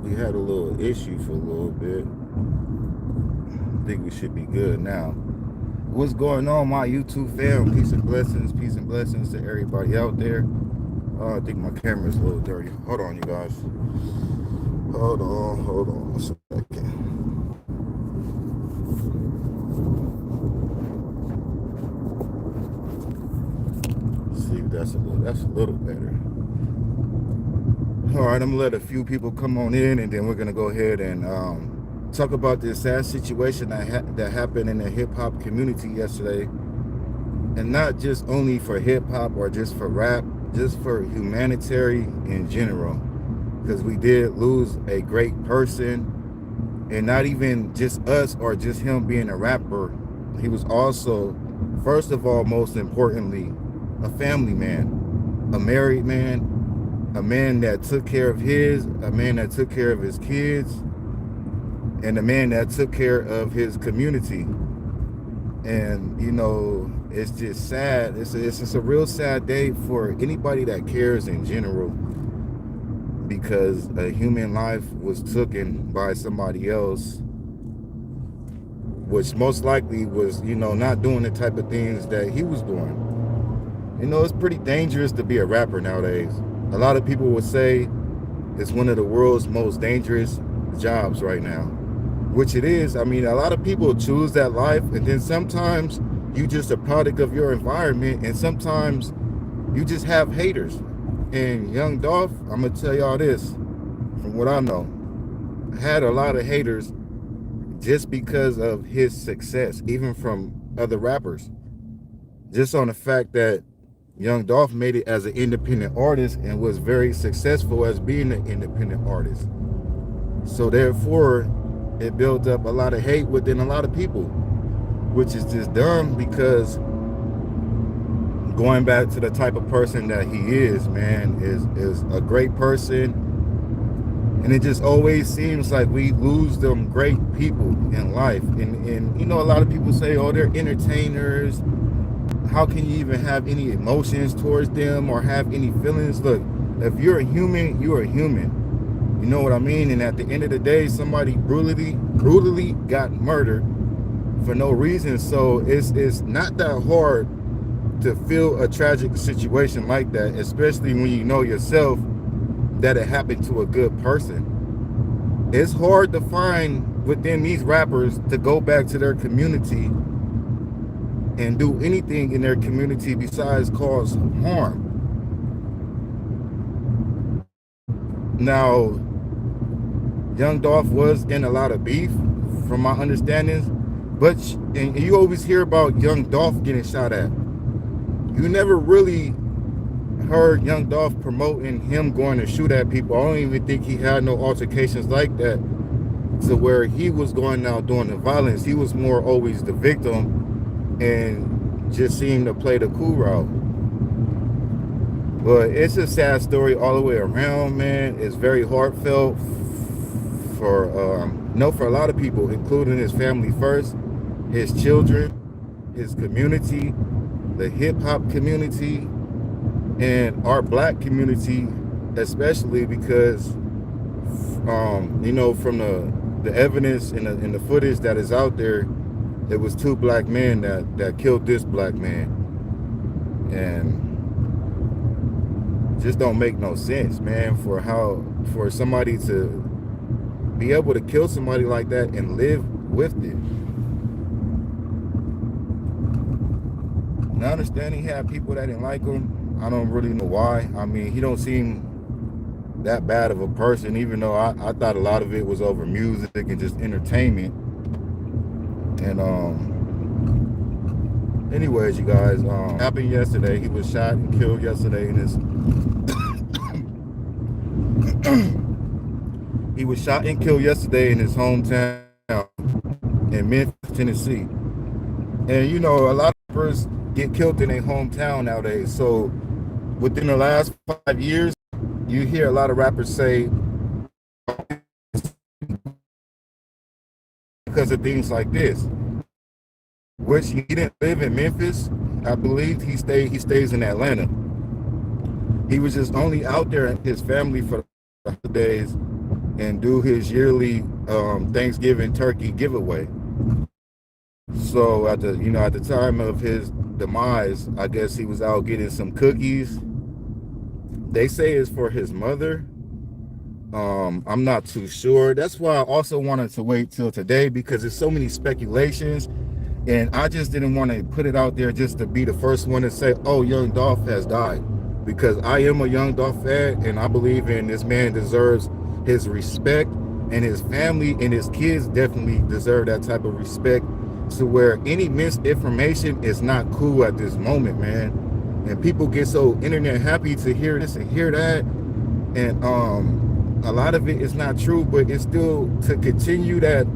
We had a little issue for a little bit. I think we should be good now. What's going on, my YouTube fam? Peace and blessings to everybody out there. I think my camera's a little dirty. Hold on, you guys. Hold on a second. See if that's a little better. All right, I'm gonna let a few people come on in, and then we're gonna go ahead and talk about this sad situation that happened in the hip hop community yesterday, and not just only for hip hop or just for rap, just for humanitarian in general, because we did lose a great person, and not even just us or just him being a rapper. He was also, first of all, most importantly, a family man, a married man, a man that took care of a man that took care of his kids, and a man that took care of his community. And you know, it's just sad. It's just a real sad day for anybody that cares in general, because a human life was taken by somebody else, which most likely was, you know, not doing the type of things that he was doing. You know, it's pretty dangerous to be a rapper nowadays. A lot of people would say it's one of the world's most dangerous jobs right now, which it is. I mean, a lot of people choose that life, and then sometimes you just a product of your environment, and sometimes you just have haters. And Young Dolph, I'm gonna tell y'all this, from what I know, had a lot of haters just because of his success, even from other rappers. Just on the fact that Young Dolph made it as an independent artist and was very successful as being an independent artist. So therefore, it built up a lot of hate within a lot of people, which is just dumb, because going back to the type of person that he is, man, is a great person. And it just always seems like we lose them great people in life. And you know, a lot of people say, oh, they're entertainers. How can you even have any emotions towards them or have any feelings? Look, if you're a human, you're a human. You know what I mean? And at the end of the day, somebody brutally got murdered for no reason. So it's not that hard to feel a tragic situation like that, especially when you know yourself that it happened to a good person. It's hard to find within these rappers to go back to their community and do anything in their community besides cause harm. Now, Young Dolph was in a lot of beef, from my understandings, but and you always hear about Young Dolph getting shot at. You never really heard Young Dolph promoting him going to shoot at people. I don't even think he had no altercations like that, to where he was going out doing the violence. He was more always the victim and just seemed to play the cool route. But it's a sad story all the way around, man. It's very heartfelt for for a lot of people, including his family first, his children, his community, the hip hop community, and our black community, especially because you know, from the evidence and the footage that is out there, it was two black men that killed this black man. And just don't make no sense, man, for somebody to be able to kill somebody like that and live with it. And I understand he had people that didn't like him. I don't really know why. I mean, he don't seem that bad of a person, even though I thought a lot of it was over music and just entertainment. And anyways, you guys, happened yesterday. He was shot and killed yesterday in his he was shot and killed yesterday in his hometown in Memphis, Tennessee. And you know, a lot of rappers get killed in their hometown nowadays. So within the last 5 years, you hear a lot of rappers say, because of things like this, which he didn't live in Memphis. I believe he stays in Atlanta. He was just only out there with his family for the days, and do his yearly Thanksgiving turkey giveaway. So at the time of his demise, I guess he was out getting some cookies. They say it's for his mother. I'm not too sure. That's why I also wanted to wait till today, because there's so many speculations, and I just didn't want to put it out there just to be the first one to say, oh, Young Dolph has died, because I am a Young Dolph fan, and I believe in this man deserves his respect, and his family and his kids definitely deserve that type of respect, to where any misinformation is not cool at this moment, man. And people get so internet happy to hear this and hear that, and a lot of it is not true, but it's still to continue that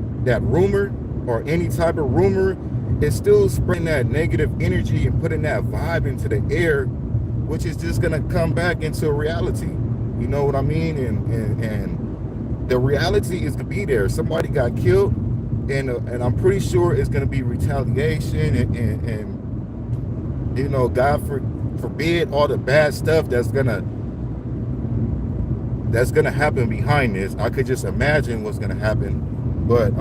rumor, or any type of rumor. It's still spreading that negative energy and putting that vibe into the air, which is just gonna come back into reality. You know what I mean? And the reality is gonna be there. Somebody got killed, and I'm pretty sure it's gonna be retaliation, and you know, God forbid all the bad stuff that's gonna happen behind this. I could just imagine what's gonna happen, but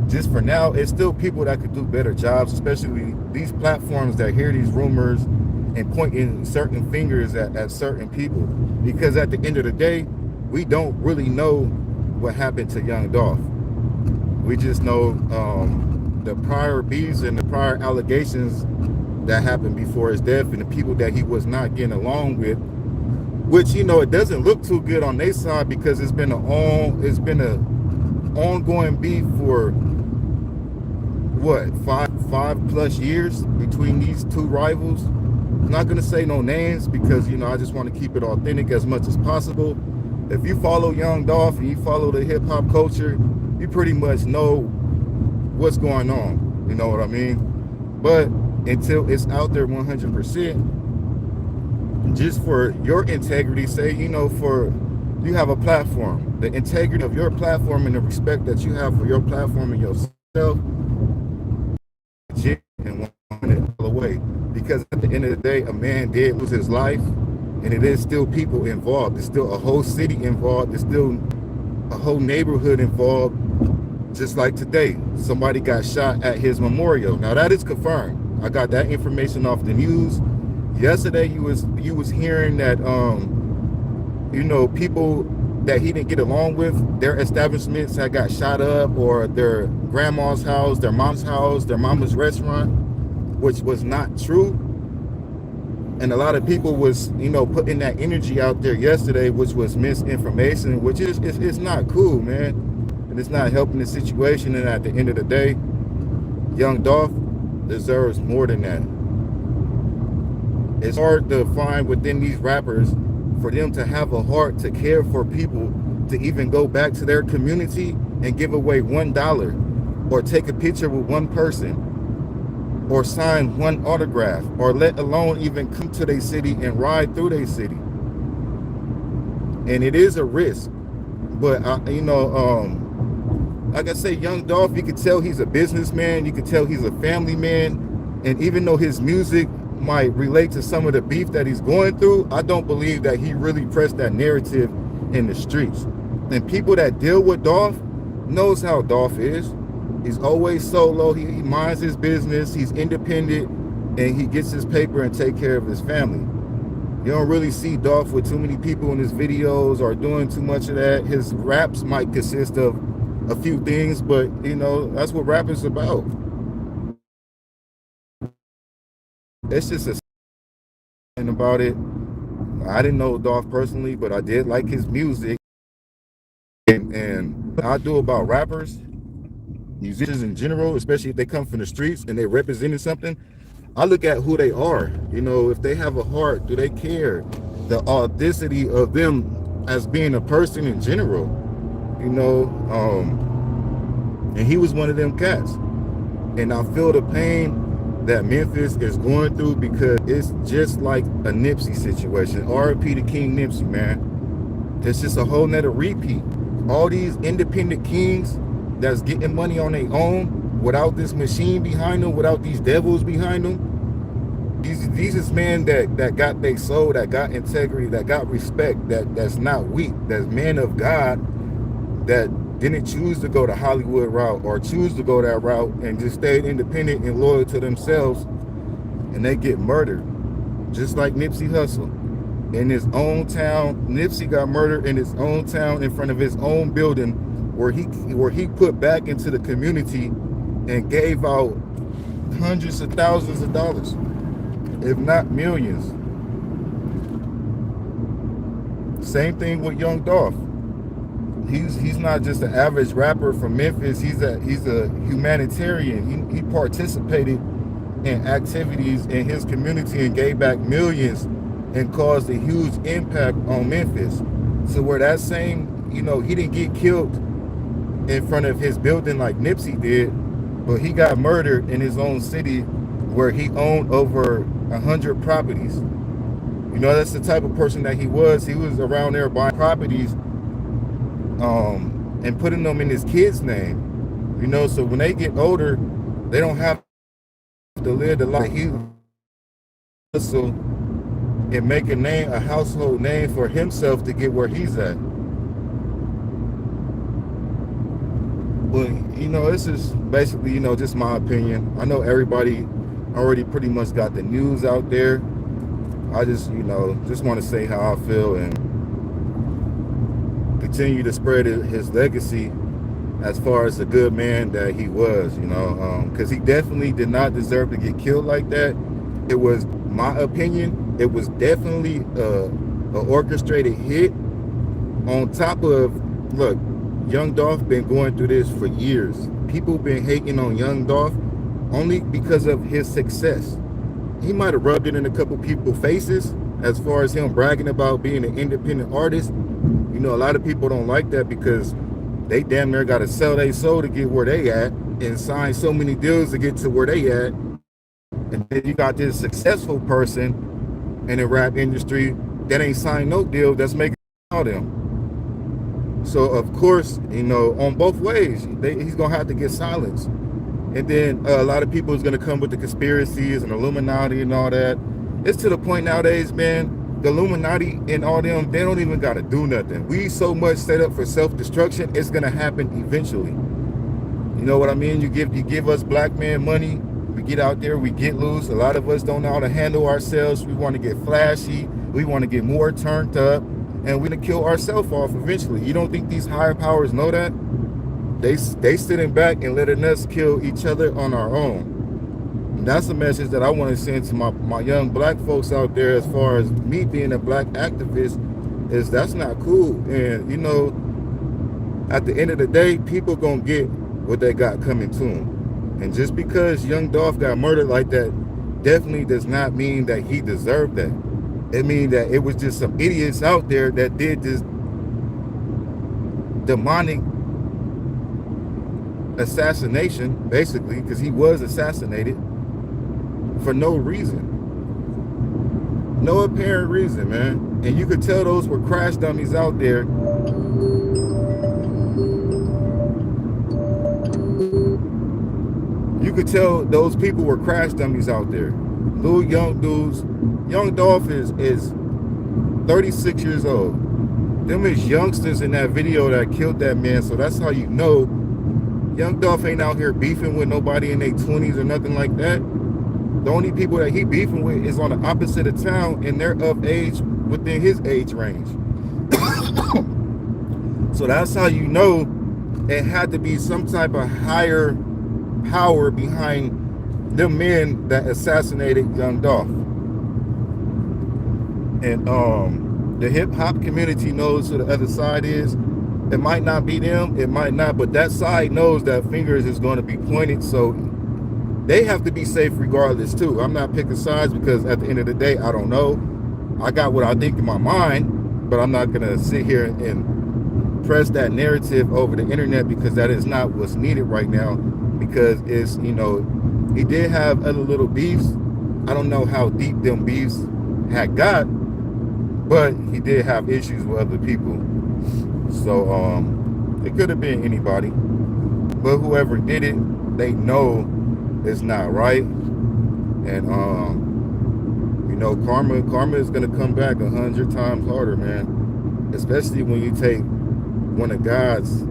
just for now, it's still people that could do better jobs, especially these platforms that hear these rumors and pointing certain fingers at certain people, because at the end of the day, we don't really know what happened to Young Dolph. We just know the prior beefs and the prior allegations that happened before his death, and the people that he was not getting along with, which, you know, it doesn't look too good on their side, because it's been a ongoing beef for what, five plus years between these two rivals. I'm not gonna say no names, because, you know, I just want to keep it authentic as much as possible. If you follow Young Dolph and you follow the hip hop culture, you pretty much know what's going on. You know what I mean? But until it's out there 100%, just for your integrity, say, you know, for you have a platform, the integrity of your platform and the respect that you have for your platform and yourself, and want it all away. Because at the end of the day, a man did lose his life, and it is still people involved. There's still a whole city involved. There's still a whole neighborhood involved. Just like today, somebody got shot at his memorial. Now that is confirmed. I got that information off the news. Yesterday, you was hearing that you know, people that he didn't get along with, their establishments had got shot up, or their grandma's house, their mom's restaurant, which was not true. And a lot of people was, you know, putting that energy out there yesterday, which was misinformation, which is it's not cool, man. And it's not helping the situation. And at the end of the day, Young Dolph deserves more than that. It's hard to find within these rappers for them to have a heart to care for people, to even go back to their community and give away $1, or take a picture with one person, or sign one autograph, or let alone even come to their city and ride through their city. And it is a risk, but you know, like I say, Young Dolph, you could tell he's a businessman, you could tell he's a family man, and even though his music might relate to some of the beef that he's going through, I don't believe that he really pressed that narrative in the streets. And people that deal with Dolph knows how Dolph is. He's always solo. He minds his business. He's independent, and he gets his paper and take care of his family. You don't really see Dolph with too many people in his videos or doing too much of that. His raps might consist of a few things, but, you know, that's what rap is about. It's just a thing about it. I didn't know Dolph personally, but I did like his music. And I do about rappers, musicians in general, especially if they come from the streets and they're representing something. I look at who they are. You know, if they have a heart, do they care? The authenticity of them as being a person in general. You know, and he was one of them cats. And I feel the pain that Memphis is going through, because it's just like a Nipsey situation. R.I.P. to King Nipsey, man. It's just a whole nother repeat. All these independent kings that's getting money on their own, without this machine behind them, without these devils behind them, These is men that got their soul, that got integrity, that got respect, that's not weak, that's men of God, that didn't choose to go the Hollywood route or choose to go that route and just stayed independent and loyal to themselves, and they get murdered. Just like Nipsey Hussle. In his own town, Nipsey got murdered in his own town in front of his own building where he put back into the community and gave out hundreds of thousands of dollars, if not millions. Same thing with Young Dolph. He's not just an average rapper from Memphis. He's a humanitarian. He participated in activities in his community and gave back millions and caused a huge impact on Memphis. So where that same, he didn't get killed in front of his building like Nipsey did, but he got murdered in his own city where he owned over 100 properties. That's the type of person that he was. He was around there buying properties and putting them in his kids' name. So when they get older, they don't have to live the life he hustle and make a household name for himself to get where he's at. But this is basically just my opinion. I know everybody already pretty much got the news out there. I just want to say how I feel and continue to spread his legacy as far as the good man that he was, because he definitely did not deserve to get killed like that. It was my opinion. It was definitely an orchestrated hit. On top of, look, Young Dolph been going through this for years. People been hating on Young Dolph only because of his success. He might have rubbed it in a couple people's faces as far as him bragging about being an independent artist. A lot of people don't like that because they damn near got to sell their soul to get where they at and sign so many deals to get to where they at. And then you got this successful person in the rap industry that ain't signed no deal that's making out them. So of course, on both ways, he's gonna have to get silenced. And then a lot of people is gonna come with the conspiracies and Illuminati and all that. It's to the point nowadays, man. The Illuminati and all them, they don't even gotta do nothing. We so much set up for self-destruction, it's gonna happen eventually. You know what I mean? You give us black men money, we get out there, we get loose. A lot of us don't know how to handle ourselves. We want to get flashy, we want to get more turned up, and we're gonna kill ourselves off eventually. You don't think these higher powers know that? They sitting back and letting us kill each other on our own. And that's the message that I want to send to my young black folks out there as far as me being a black activist, is that's not cool. And at the end of the day, people gonna get what they got coming to them. And just because Young Dolph got murdered like that definitely does not mean that he deserved that. It means that it was just some idiots out there that did this demonic assassination, basically, because he was assassinated for no reason. No apparent reason, man. And you could tell those were crash dummies out there. You could tell those people were crash dummies out there. Little young dudes. Young Dolph is 36 years old. Them is youngsters in that video that killed that man. So that's how you know Young Dolph ain't out here beefing with nobody in their 20s or nothing like that. The only people that he beefing with is on the opposite of town, and they're of age within his age range. So that's how you know it had to be some type of higher power behind the men that assassinated Young Dolph. And the hip-hop community knows who the other side is. It might not be them, it might not, but that side knows that fingers is going to be pointed, so they have to be safe regardless too. I'm not picking sides because at the end of the day, I don't know. I got what I think in my mind, but I'm not going to sit here and press that narrative over the internet because that is not what's needed right now. Because it's, he did have other little beefs. I don't know how deep them beefs had got, but he did have issues with other people. So it could have been anybody, but whoever did it, they know it's not right. And You know, karma is gonna come back 100 times harder, man. Especially when you take one of God's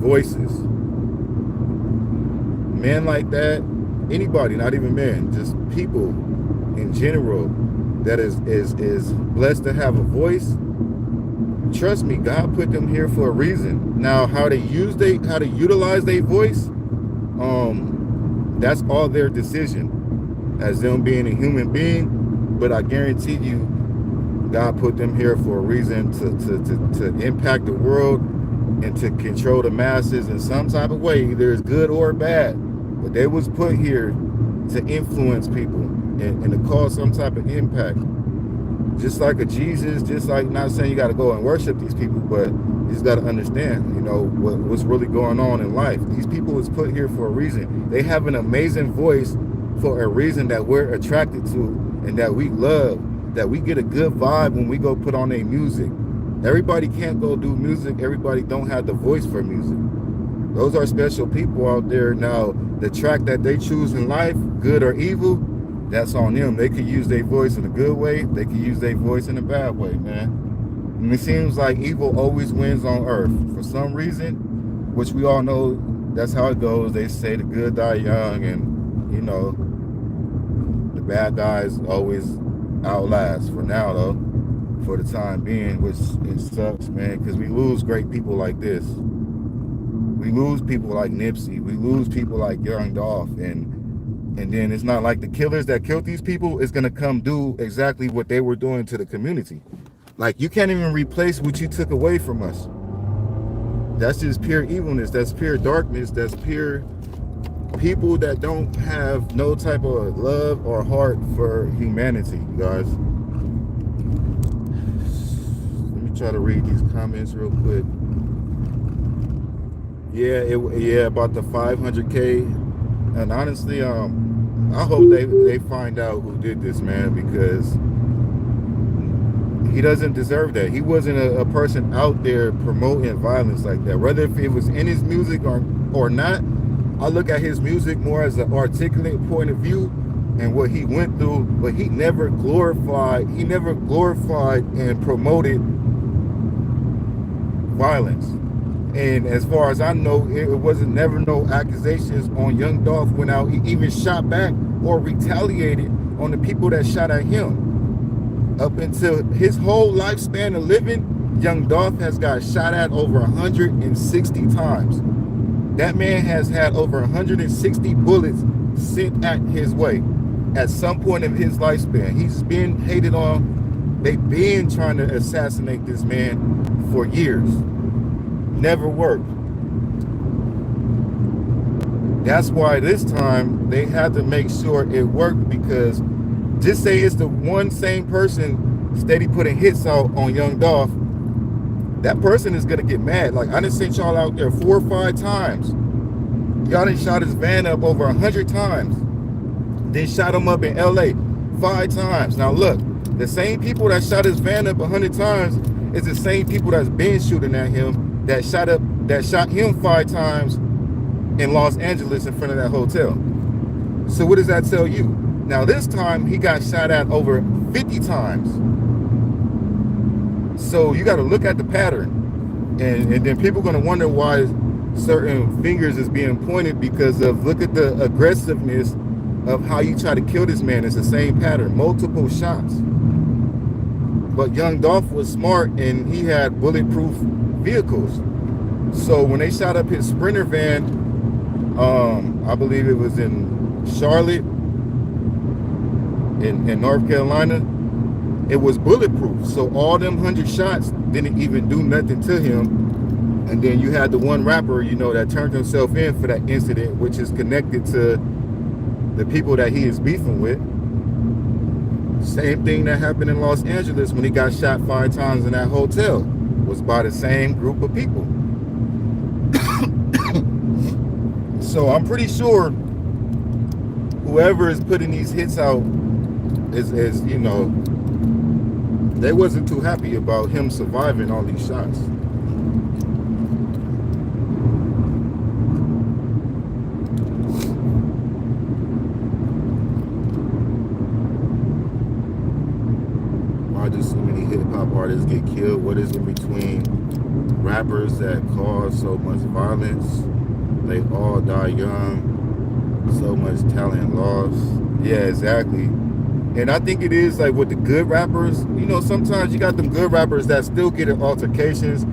voices. Men like that, anybody, not even men, just people in general that is blessed to have a voice. Trust me, God put them here for a reason. Now, how to utilize their voice, that's all their decision as them being a human being. But I guarantee you, God put them here for a reason to impact the world and to control the masses in some type of way, either it's good or bad. But they was put here to influence people and to cause some type of impact. Just like a Jesus, just like, not saying you got to go and worship these people, but you just got to understand, you know, what's really going on in life. These people was put here for a reason. They have an amazing voice for a reason that we're attracted to and that we love, that we get a good vibe when we go put on their music. Everybody can't go do music. Everybody don't have the voice for music. Those are special people out there. Now, the track that they choose in life, good or evil, that's on them. They could use their voice in a good way. They could use their voice in a bad way, man. And it seems like evil always wins on earth. For some reason, which we all know that's how it goes. They say the good die young, and, you know, the bad guys always outlast. For now, though, for the time being, which it sucks, man, because we lose great people like this. We lose people like Nipsey. We lose people like Young Dolph, and then it's not like the killers that killed these people is going to come do exactly what they were doing to the community. Like, you can't even replace what you took away from us. That's just pure evilness. That's pure darkness. That's pure people that don't have no type of love or heart for humanity, you guys. Let me try to read these comments real quick. Yeah, about the 500K. And honestly, I hope they find out who did this, man, because he doesn't deserve that. He wasn't a person out there promoting violence like that. Whether if it was in his music or not, I look at his music more as an articulate point of view and what he went through, but he never glorified and promoted violence. And as far as I know, it wasn't never no accusations on Young Dolph went out. He even shot back or retaliated on the people that shot at him. Up until his whole lifespan of living, Young Dolph has got shot at over 160 times. That man has had over 160 bullets sent at his way at some point in his lifespan. He's been hated on. They've been trying to assassinate this man for years. Never worked. That's why this time they had to make sure it worked, because just say it's the one same person steady putting hits out on Young Dolph, that person is gonna get mad. Like, I done sent y'all out there 4 or 5 times. Y'all done shot his van up over 100 times. Then shot him up in LA 5 times. Now look, the same people that shot his van up 100 times is the same people that's been shooting at him, that shot him 5 times in Los Angeles in front of that hotel. So what does that tell you? Now this time he got shot at over 50 times. So you got to look at the pattern, and then people are going to wonder why certain fingers is being pointed, because of, look at the aggressiveness of how you try to kill this man. It's the same pattern, multiple shots. But Young Dolph was smart, and he had bulletproof vehicles. So when they shot up his Sprinter van, I believe it was in Charlotte, in North Carolina, it was bulletproof. So all them 100 shots didn't even do nothing to him. And then you had the one rapper, you know, that turned himself in for that incident, which is connected to the people that he is beefing with. Same thing that happened in Los Angeles when he got shot 5 times in that hotel, was by the same group of people. So I'm pretty sure whoever is putting these hits out is, you know, they wasn't too happy about him surviving all these shots. killed? What is in between rappers that cause so much violence? They all die young. So much talent lost. Yeah, exactly. And I think it is like with the good rappers, sometimes you got them good rappers that still get in altercations.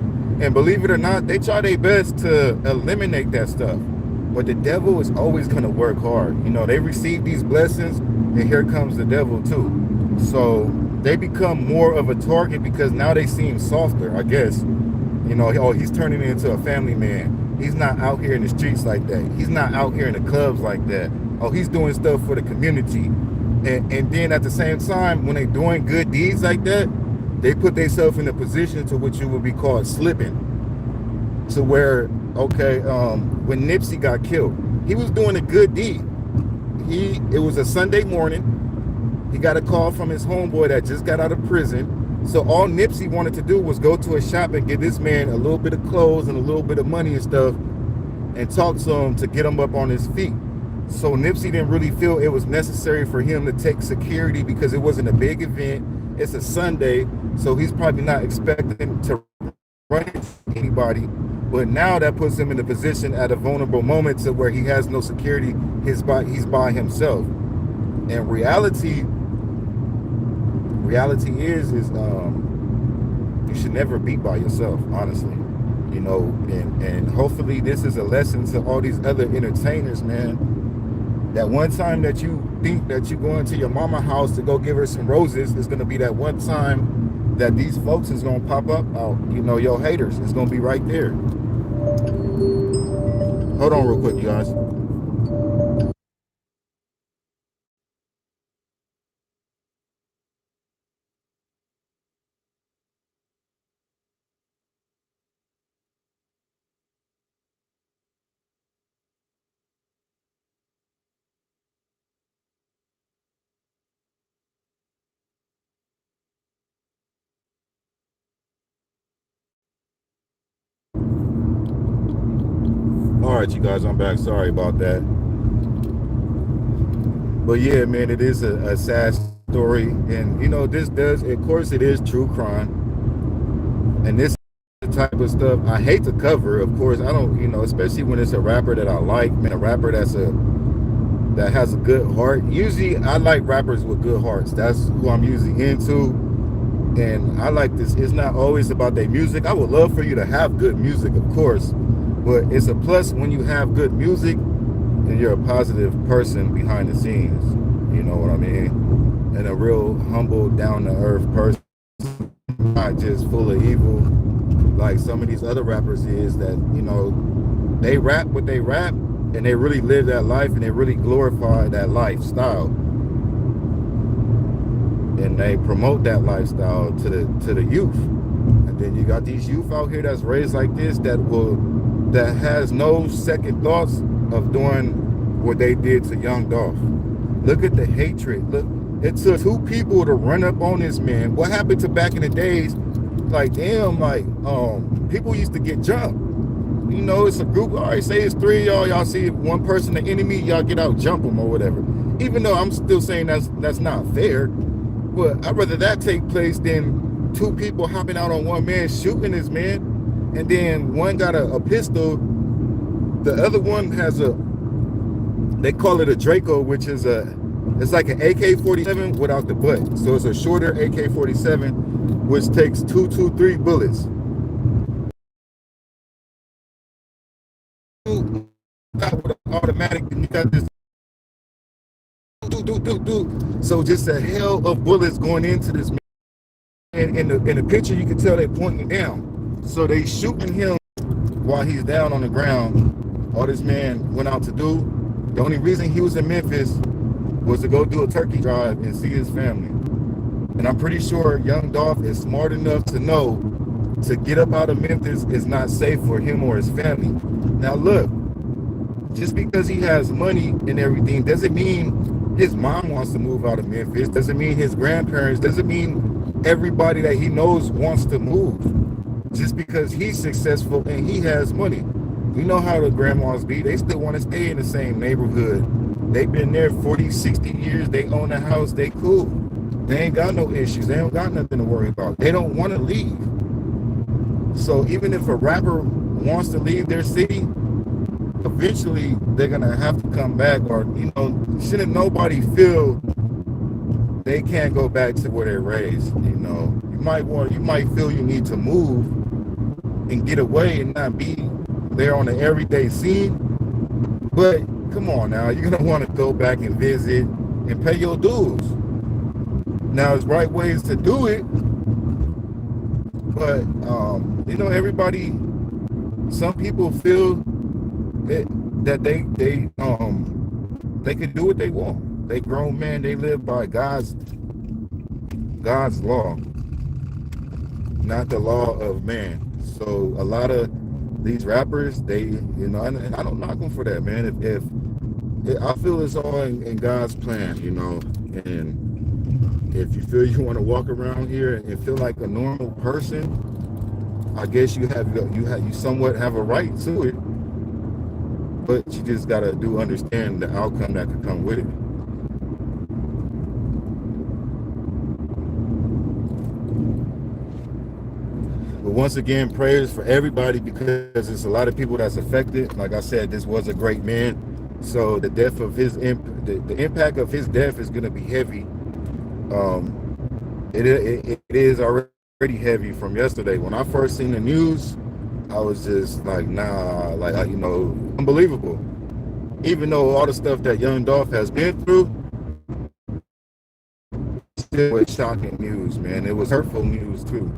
And believe it or not, they try their best to eliminate that stuff. But the devil is always going to work hard. They receive these blessings, and here comes the devil too. So they become more of a target because now they seem softer, I guess. Oh, he's turning into a family man. He's not out here in the streets like that. He's not out here in the clubs like that. Oh, he's doing stuff for the community. And then at the same time, when they're doing good deeds like that, they put themselves in a position to what you would be called slipping. To where, okay, when Nipsey got killed, he was doing a good deed. It was a Sunday morning. He got a call from his homeboy that just got out of prison. So all Nipsey wanted to do was go to a shop and give this man a little bit of clothes and a little bit of money and stuff and talk to him to get him up on his feet. So Nipsey didn't really feel it was necessary for him to take security because it wasn't a big event. It's a Sunday, so he's probably not expecting to run into anybody. But now that puts him in a position at a vulnerable moment to where he has no security. He's by himself. And reality is you should never be by yourself, honestly. And hopefully this is a lesson to all these other entertainers, man. That one time that you think that you're going to your mama house to go give her some roses is going to be that one time that these folks is going to pop up out. Your haters is going to be right there. Hold on real quick, you guys. All right, you guys, I'm back. Sorry about that. But yeah, man, it is a sad story. And, this does, of course, it is true crime. And this type of stuff, I hate to cover, of course. I don't, especially when it's a rapper that I like, man, a rapper that has a good heart. Usually, I like rappers with good hearts. That's who I'm usually into. And I like this. It's not always about their music. I would love for you to have good music, of course. But it's a plus when you have good music and you're a positive person behind the scenes. You know what I mean? And a real humble, down-to-earth person. Not just full of evil like some of these other rappers is that, they rap what they rap and they really live that life and they really glorify that lifestyle. And they promote that lifestyle to the youth. And then you got these youth out here that's raised like this that has no second thoughts of doing what they did to Young Dolph. Look at the hatred. Look, it took two people to run up on this man. What happened to back in the days? Like, damn, people used to get jumped. It's a group. All right, say it's three of y'all see one person, the enemy, y'all get out, jump them or whatever. Even though I'm still saying that's not fair. But I'd rather that take place than two people hopping out on one man, shooting this man. And then one got a pistol. The other one has they call it a Draco, which is it's like an AK-47 without the butt. So it's a shorter AK-47, which takes 223 bullets. With an automatic, and you got this. So just a hell of bullets going into this man. And in the picture, you can tell they're pointing down. So they shooting him while he's down on the ground. All this man went out to do. The only reason he was in Memphis was to go do a turkey drive and see his family. And I'm pretty sure Young Dolph is smart enough to know to get up out of Memphis is not safe for him or his family. Now look, just because he has money and everything doesn't mean his mom wants to move out of Memphis, doesn't mean his grandparents, doesn't mean everybody that he knows wants to move. Just because he's successful and he has money. You know how the grandmas be. They still want to stay in the same neighborhood. They've been there 40, 60 years. They own a house. They cool. They ain't got no issues. They don't got nothing to worry about. They don't want to leave. So even if a rapper wants to leave their city, eventually they're gonna have to come back, or shouldn't nobody feel they can't go back to where they're raised. You might feel you need to move and get away and not be there on the everyday scene. But come on now, you're gonna want to go back and visit and pay your dues. Now, there's right ways to do it, but everybody. Some people feel that they can do what they want. They grown men. They live by God's law, not the law of man. So a lot of these rappers, and I don't knock them for that, man. If I feel it's all in God's plan, and if you feel you want to walk around here and feel like a normal person, I guess you somewhat have a right to it, but you just gotta understand the outcome that could come with it. But once again, prayers for everybody, because there's a lot of people that's affected. Like I said, this was a great man, so the death of the impact of his death is gonna be heavy. It is already heavy from yesterday. When I first seen the news, I was just like, nah, unbelievable. Even though all the stuff that Young Dolph has been through, it was shocking news, man. It was hurtful news too.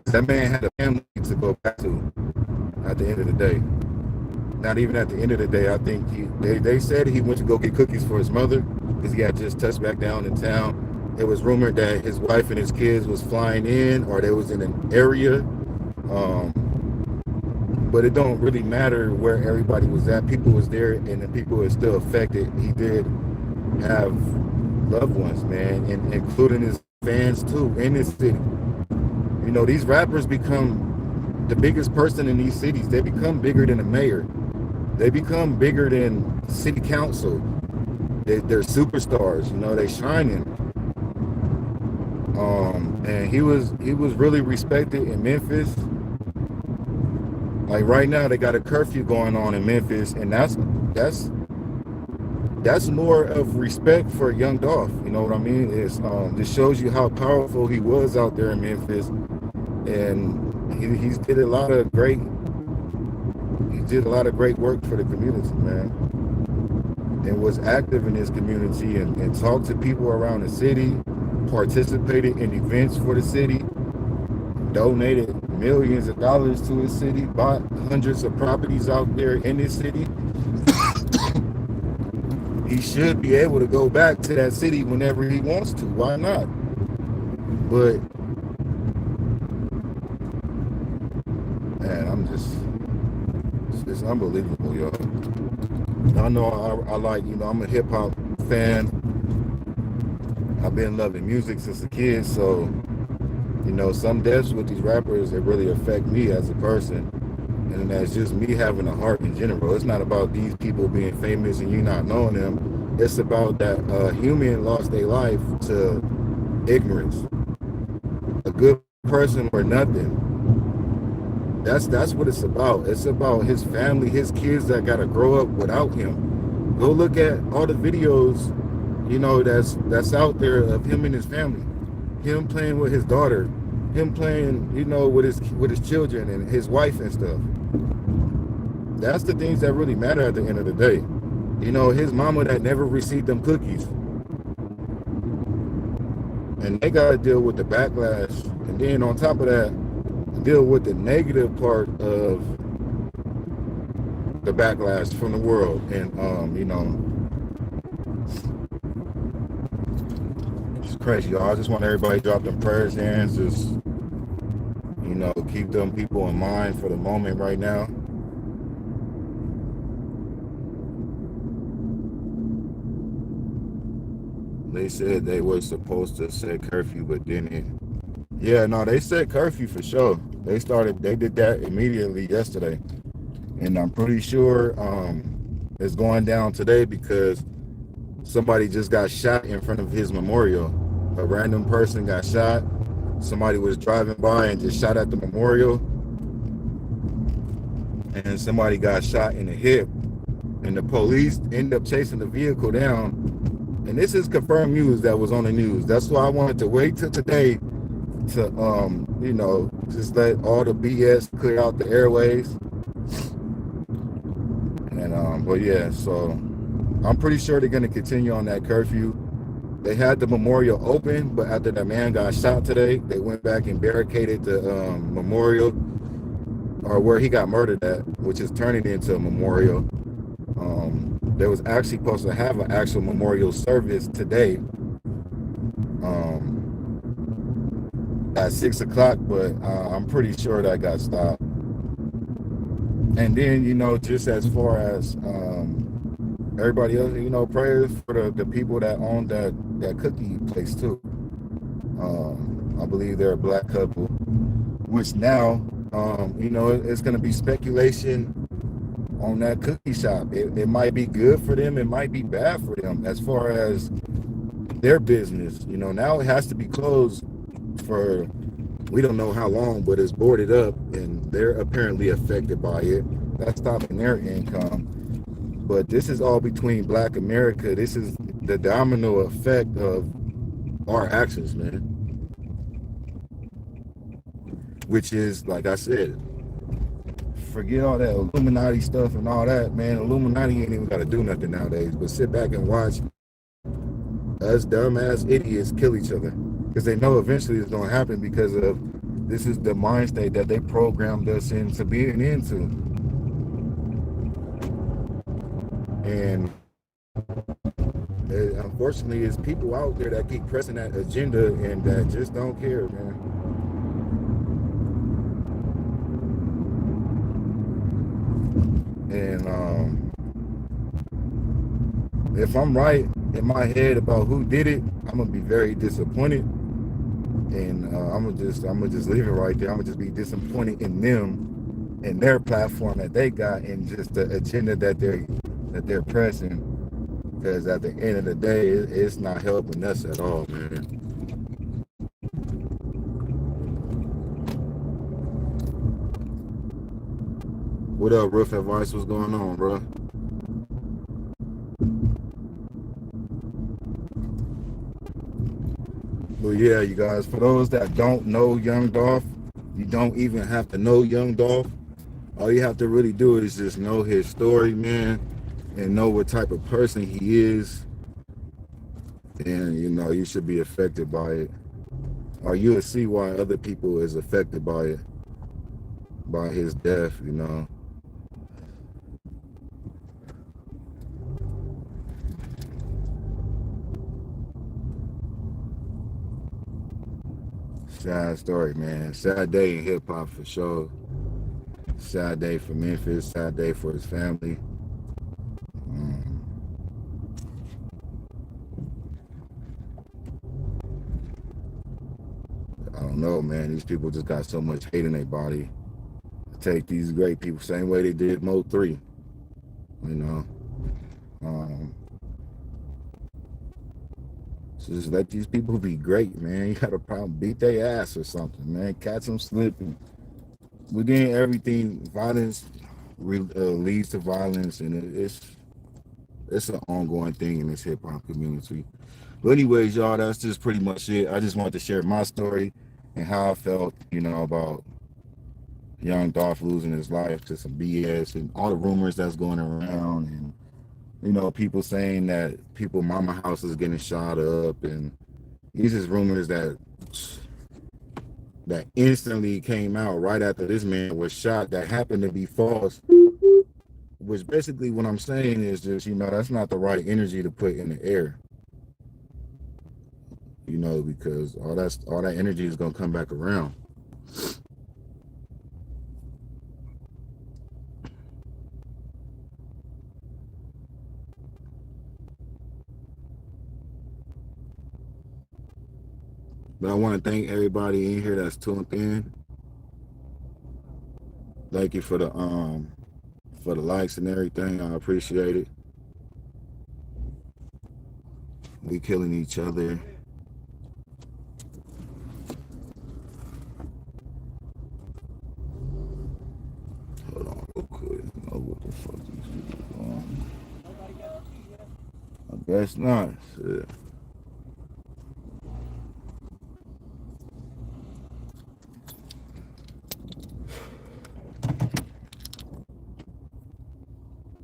That man had a family to go back to at the end of the day. Not even at the end of the day. I think they said he went to go get cookies for his mother because he had just touched back down in town. It was rumored that his wife and his kids was flying in, or they was in an area. But it don't really matter where everybody was at. People was there, and the people are still affected. He did have loved ones, man, and including his fans too in this city. These rappers become the biggest person in these cities. They become bigger than the mayor. They become bigger than city council. They're superstars. They shining. And he was really respected in Memphis. Like right now, they got a curfew going on in Memphis, and that's more of respect for Young Dolph. You know what I mean? This shows you how powerful he was out there in Memphis, and he did a lot of great work for the community, man, and was active in his community and talked to people around the city, participated in events for the city, donated millions of dollars to his city, bought hundreds of properties out there in his city. He should be able to go back to that city whenever he wants to. Why not? But man, it's unbelievable, yo. I know I like, I'm a hip hop fan. I've been loving music since a kid, so some deaths with these rappers, they really affect me as a person. And that's just me having a heart in general. It's not about these people being famous and you not knowing them. It's about that human lost their life to ignorance. A good person or nothing. That's what it's about. It's about his family, his kids that gotta grow up without him. Go look at all the videos, that's out there of him and his family. Him playing with his daughter, him playing, with his children and his wife and stuff. That's the things that really matter at the end of the day. His mama that never received them cookies. And they got to deal with the backlash. And then on top of that, deal with the negative part of the backlash from the world. And, it's crazy, y'all. I just want everybody to drop them prayers in. Just, keep them people in mind for the moment right now. They said they were supposed to set curfew, but didn't. Yeah, no, they set curfew for sure. They did that immediately yesterday. And I'm pretty sure it's going down today because somebody just got shot in front of his memorial. A random person got shot. somebody was driving by and just shot at the memorial, and somebody got shot in the hip, and the police ended up chasing the vehicle down. And this is confirmed news that was on the news. That's why I wanted to wait till today to just let all the BS clear out the airways. And but yeah, so I'm pretty sure they're gonna continue on that curfew. They had the memorial open, but after that man got shot today, they went back and barricaded the memorial, or where he got murdered at, which is turning into a memorial. They was actually supposed to have an actual memorial service today at 6 o'clock, but I'm pretty sure that got stopped. And then, just as far as everybody else, prayers for the people that own that cookie place too. I believe they're a black couple, which now, it's going to be speculation on that cookie shop. It might be good for them, it might be bad for them as far as their business. Now it has to be closed for we don't know how long, but it's boarded up, and they're apparently affected by it. That's stopping their income. But this is all between Black America. This is the domino effect of our actions, man. Which is, like I said, forget all that Illuminati stuff and all that, man. Illuminati ain't even got to do nothing nowadays, but sit back and watch us dumbass idiots kill each other, because they know eventually it's going to happen, because of this is the mind state that they programmed us into being into. And unfortunately, it's people out there that keep pressing that agenda and that just don't care, man. And if I'm right in my head about who did it, I'm gonna be very disappointed, and I'm gonna just leave it right there. I'm gonna just be disappointed in them and their platform that they got, and just the agenda that they're pressing. Because at the end of the day, it's not helping us at all, man. What up, Roof Advice? What's going on, bro? Well, yeah, you guys, for those that don't know Young Dolph, you don't even have to know Young Dolph. All you have to really do is just know his story, man, and know what type of person he is. And, you should be affected by it. Or you'll see why other people is affected by it, by his death, Sad story, man. Sad day in hip hop for sure. Sad day for Memphis. Sad day for his family. I don't know, man. These people just got so much hate in their body. Take these great people same way they did Mo 3. So just let these people be great, man. You got a problem, beat their ass or something, man. Catch them slipping. Within everything, violence leads to violence, and it's an ongoing thing in this hip hop community. But anyways, y'all, that's just pretty much it. I just wanted to share my story and how I felt, about Young Dolph losing his life to some BS and all the rumors that's going around, and people saying that people mama house is getting shot up, and these is rumors that instantly came out right after this man was shot that happened to be false. Which basically what I'm saying is just, that's not the right energy to put in the air. Because all that energy is gonna come back around. But I want to thank everybody in here that's tuned in. Thank you for the likes and everything. I appreciate it. We killing each other. what the fuck these people doing. I guess not. Shit.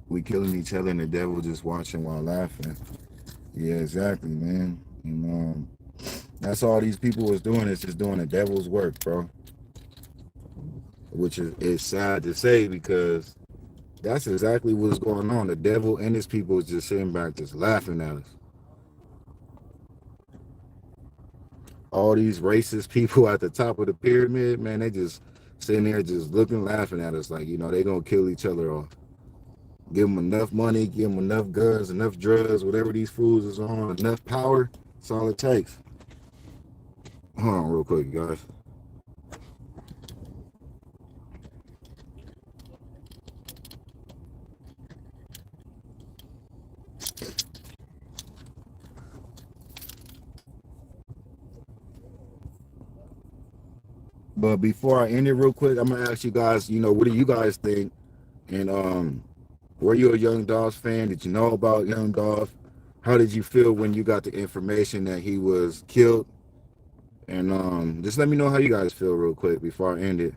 We killing each other and the devil just watching while laughing. Yeah, exactly, man. And that's all these people was doing is just doing the devil's work, bro. Which is sad to say because that's exactly what's going on. The devil and his people is just sitting back just laughing at us. All these racist people at the top of the pyramid, man, they just sitting there just looking, laughing at us like, they gonna kill each other off. Give them enough money, give them enough guns, enough drugs, whatever these fools is on, enough power. That's all it takes. Hold on real quick, guys. But before I end it real quick, I'm gonna ask you guys, what do you guys think? And were you a Young Dolph fan? Did you know about Young Dolph? How did you feel when you got the information that he was killed? And just let me know how you guys feel real quick before I end it.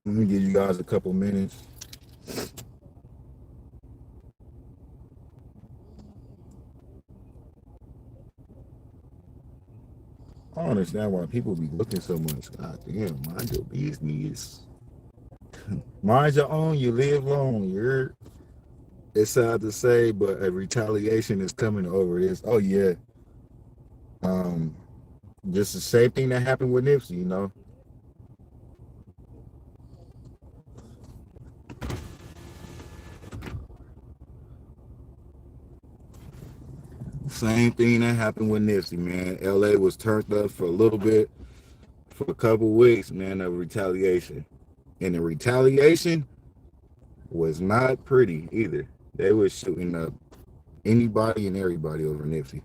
Let me give you guys a couple minutes. I don't understand why people be looking so much. God damn, mind your business. Mind your own, you live long. It's sad to say, but a retaliation is coming over this. Oh yeah. Um, just the same thing that happened with Nipsey. Same thing that happened with Nipsey, man. LA was turned up for a little bit, for a couple weeks, man, of retaliation. And the retaliation was not pretty either. They were shooting up anybody and everybody over Nipsey.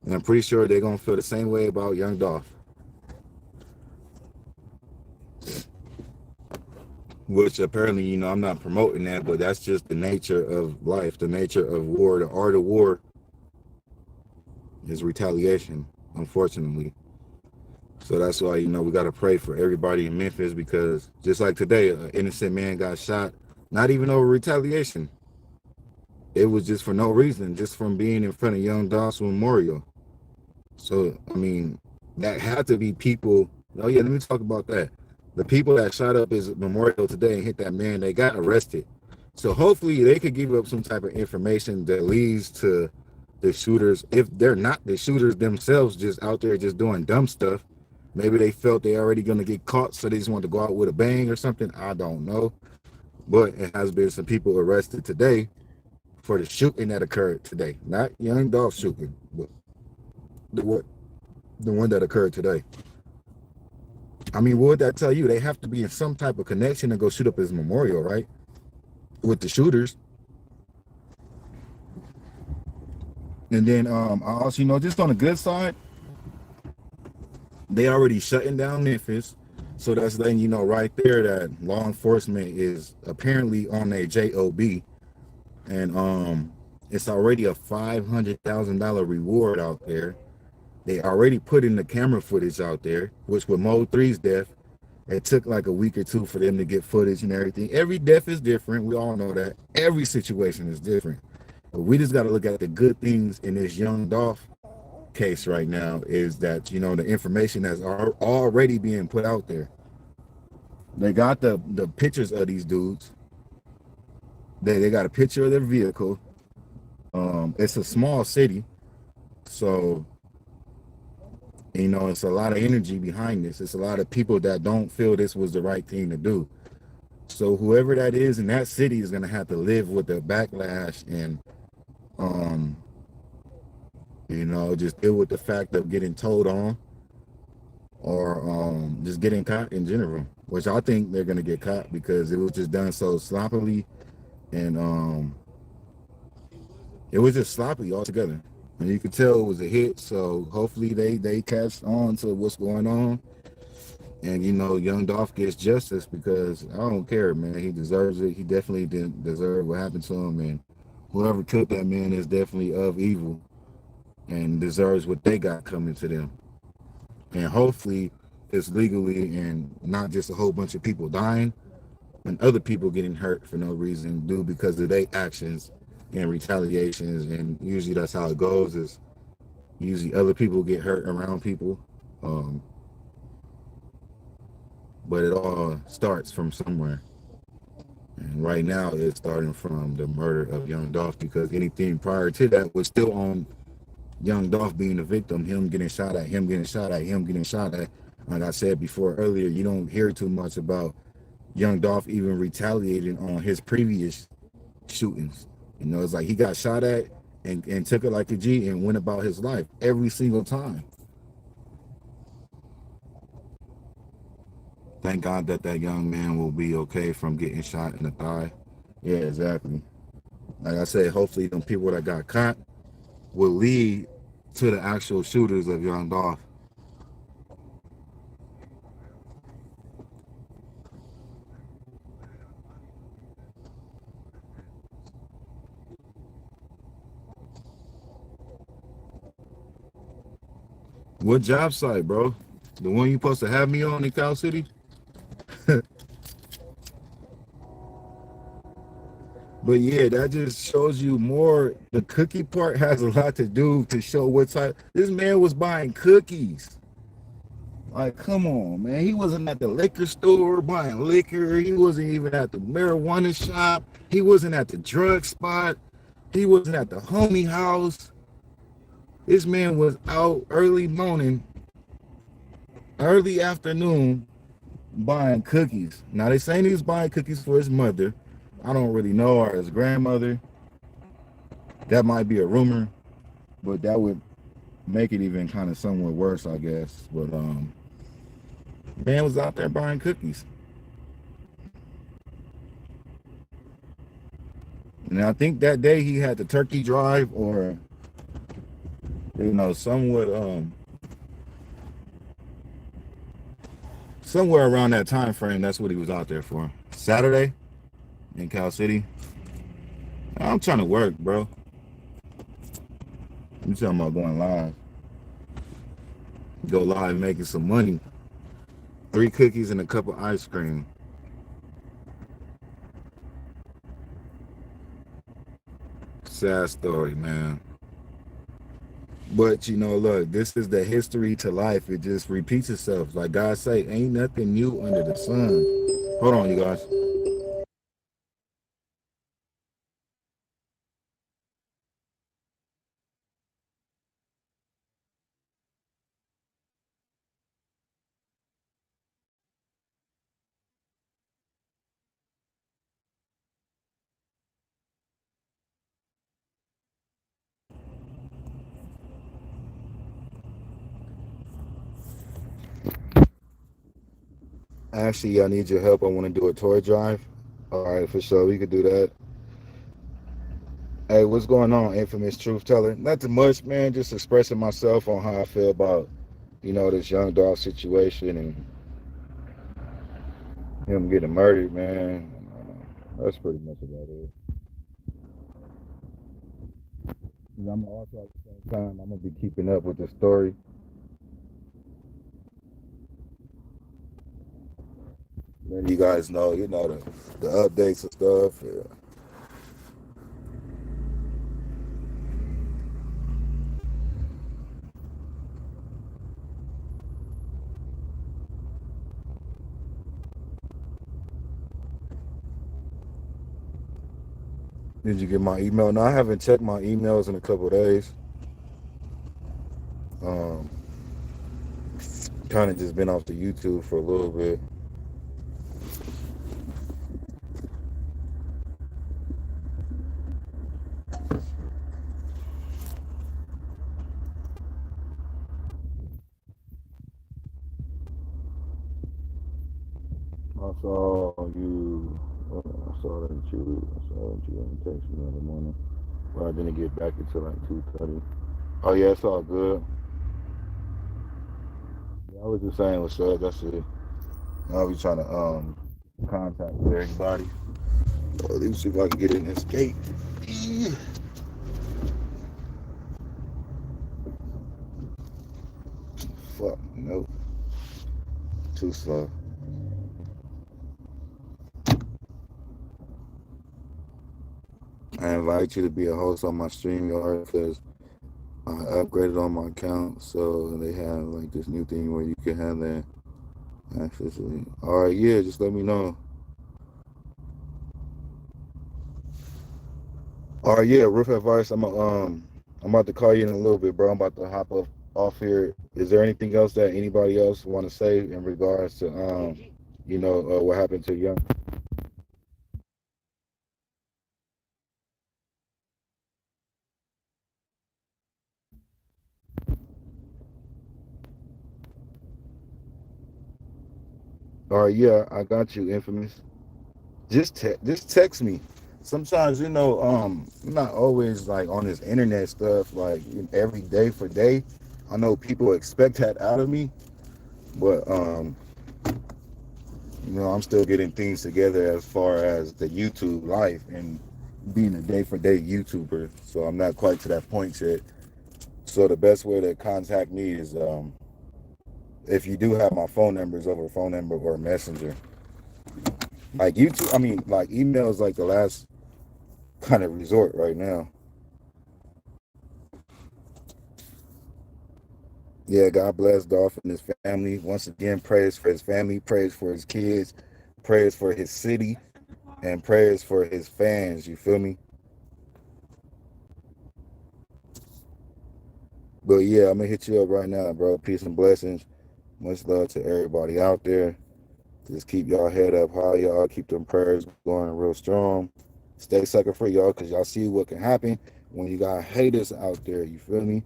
And I'm pretty sure they're going to feel the same way about Young Dolph. Which apparently, I'm not promoting that, but that's just the nature of life, the nature of war. The art of war is retaliation, unfortunately. So that's why, we got to pray for everybody in Memphis, because just like today, an innocent man got shot, not even over retaliation. It was just for no reason, just from being in front of Young Dolph's memorial. So, I mean, that had to be people. Oh, yeah, let me talk about that. The people that shot up his memorial today and hit that man, they got arrested. So hopefully they could give up some type of information that leads to the shooters. If they're not the shooters themselves, just out there just doing dumb stuff, maybe they felt they already going to get caught, so they just want to go out with a bang or something. I don't know. But it has been some people arrested today for the shooting that occurred today. Not Young Dolph shooting, but the one that occurred today. I mean, what would that tell you? They have to be in some type of connection to go shoot up his memorial, right? With the shooters. And then I also, just on the good side, they already shutting down Memphis. So that's letting you know right there that law enforcement is apparently on a job. And it's already a $500,000 reward out there. They already put in the camera footage out there, which with Mo 3's death, it took like a week or two for them to get footage and everything. Every death is different. We all know that. Every situation is different. But we just got to look at the good things in this Young Dolph case right now is that, the information that's already being put out there. They got the pictures of these dudes. They got a picture of their vehicle. It's a small city. So, it's a lot of energy behind this. It's a lot of people that don't feel this was the right thing to do. So whoever that is in that city is going to have to live with the backlash and, just deal with the fact of getting told on or just getting caught in general, which I think they're going to get caught because it was just done so sloppily and it was just sloppy altogether. and you could tell it was a hit. So hopefully they catch on to what's going on, and Young Dolph gets justice because I don't care, man. He deserves it. He definitely didn't deserve what happened to him, and whoever killed that man is definitely of evil and deserves what they got coming to them. And hopefully it's legally and not just a whole bunch of people dying and other people getting hurt for no reason due because of their actions and retaliations. And usually that's how it goes. Is usually other people get hurt around people, um, but it all starts from somewhere. And right now, it's starting from the murder of Young Dolph because anything prior to that was still on Young Dolph being the victim, him getting shot at, him getting shot at, him getting shot at. Like I said before earlier, you don't hear too much about Young Dolph even retaliating on his previous shootings. It's like he got shot at and took it like a G and went about his life every single time. Thank God that that young man will be okay from getting shot in the thigh. Yeah, exactly. Like I said, hopefully them people that got caught will lead to the actual shooters of Young Dolph. What job site, bro? The one you supposed to have me on in Cal City? But yeah, that just shows you more. The cookie part has a lot to do to show what type. This man was buying cookies. Like, come on, man. He wasn't at the liquor store buying liquor. He wasn't even at the marijuana shop. He wasn't at the drug spot. He wasn't at the homie house. This man was out early morning, early afternoon, buying cookies. Now they saying he was buying cookies for his mother. I don't really know, or his grandmother. That might be a rumor, but that would make it even kind of somewhat worse, I guess. But man was out there buying cookies. And I think that day he had the turkey drive or somewhat somewhere around that time frame, that's what he was out there for. Saturday in Cal City. I'm trying to work, bro. You talking about going live. Go live making some money. 3 cookies and a cup of ice cream. Sad story, man. But look, this is the history to life. It just repeats itself. Like God say, ain't nothing new under the sun. Hold on, you guys. Actually, I need your help. I want to do a toy drive. All right, for sure. We could do that. Hey, what's going on, infamous truth teller? Nothing much, man. Just expressing myself on how I feel about, this young dog situation and him getting murdered, man. That's pretty much about it. I'm also at the same time, I'm gonna be keeping up with the story. Letting you guys know, the updates and stuff. Yeah. Did you get my email? No, I haven't checked my emails in a couple of days. Um, Kind of just been off the YouTube for a little bit. I saw you. I saw that you didn't text me the other morning, but I didn't get back until like 2:30. Oh yeah, it's all good. Yeah, I was just saying what's up. That's it. I'll be trying to contact with everybody. Let me see if I can get in this gate. Fuck, nope, too slow. I invite you to be a host on my StreamYard because I upgraded on my account, so they have like this new thing where you can have that access. All right, yeah, just let me know. All right, yeah, roof advice. I'm about to call you in a little bit, bro. I'm about to hop up off here. Is there anything else that anybody else want to say in regards to what happened to Young? All right, yeah, I got you, infamous. Just text me. Sometimes I'm not always like on this internet stuff like every day for day. I know people expect that out of me, but I'm still getting things together as far as the YouTube life and being a day for day YouTuber. So I'm not quite to that point yet. So the best way to contact me is if you do have my phone numbers over phone number or messenger. Like YouTube, I mean, like email is like the last kind of resort right now. Yeah, God bless Dolph and his family. Once again, prayers for his family, prayers for his kids, prayers for his city, and prayers for his fans. You feel me? But yeah, I'm gonna hit you up right now, bro. Peace and blessings. Much love to everybody out there. Just keep y'all head up high, y'all. Keep them prayers going real strong. Stay sucker free, y'all, because y'all see what can happen when you got haters out there. You feel me?